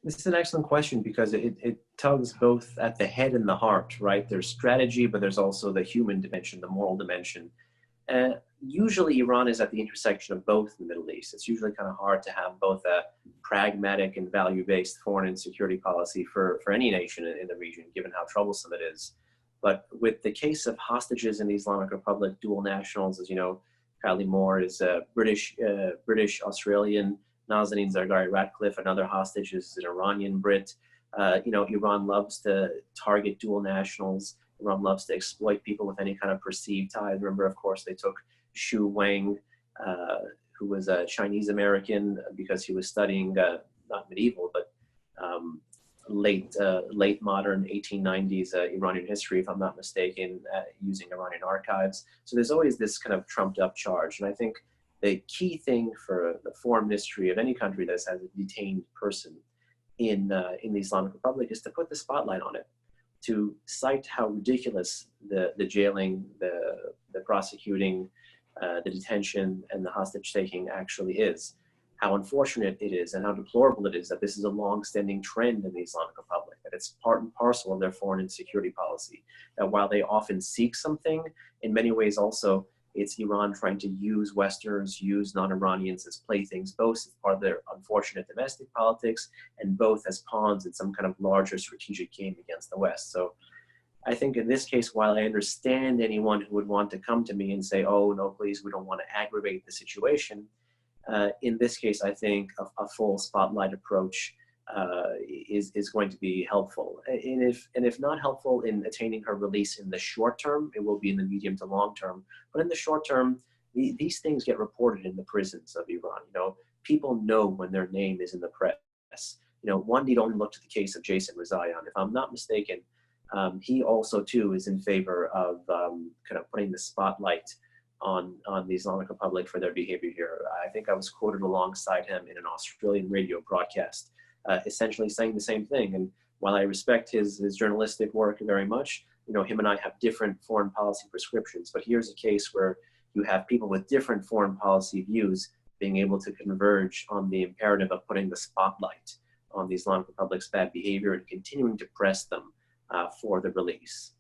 This is an excellent question because it tugs both at the head and the heart, right? There's strategy, but there's also the human dimension, the moral dimension. Usually Iran is at the intersection of both in the Middle East. It's usually kind of hard to have both a pragmatic and value-based foreign and security policy for any nation in the region, given how troublesome it is. But with the case of hostages in the Islamic Republic, dual nationals, as you know, Kylie Moore is a British Australian. Nazanin Zaghari Ratcliffe, another hostage, is an Iranian Brit. Iran loves to target dual nationals. Iran loves to exploit people with any kind of perceived ties. Remember, of course, they took Xu Wang, who was a Chinese American, because he was studying not medieval, but late modern 1890s Iranian history, if I'm not mistaken, using Iranian archives. So there's always this kind of trumped up charge. And I think the key thing for the foreign ministry of any country that has a detained person in the Islamic Republic is to put the spotlight on it, to cite how ridiculous the jailing, the prosecuting, the detention, and the hostage taking actually is, how unfortunate it is, and how deplorable it is that this is a long-standing trend in the Islamic Republic, that it's part and parcel of their foreign and security policy, that while they often seek something, in many ways also, it's Iran trying to use Westerners, use non-Iranians as playthings, both as part of their unfortunate domestic politics and both as pawns in some kind of larger strategic game against the West. So I think in this case, while I understand anyone who would want to come to me and say, oh, no, please, we don't want to aggravate the situation, in this case, I think a full spotlight approach is going to be helpful. And if not helpful in attaining her release in the short term, it will be in the medium to long term. But in the short term, these things get reported in the prisons of Iran. People know when their name is in the press. One need only look to the case of Jason Rezaian. If I'm not mistaken, he also too is in favor of kind of putting the spotlight on the Islamic Republic for their behavior here. I think I was quoted alongside him in an Australian radio broadcast, essentially saying the same thing. And while I respect his journalistic work very much, him and I have different foreign policy prescriptions. But here's a case where you have people with different foreign policy views being able to converge on the imperative of putting the spotlight on the Islamic Republic's bad behavior and continuing to press them for the release.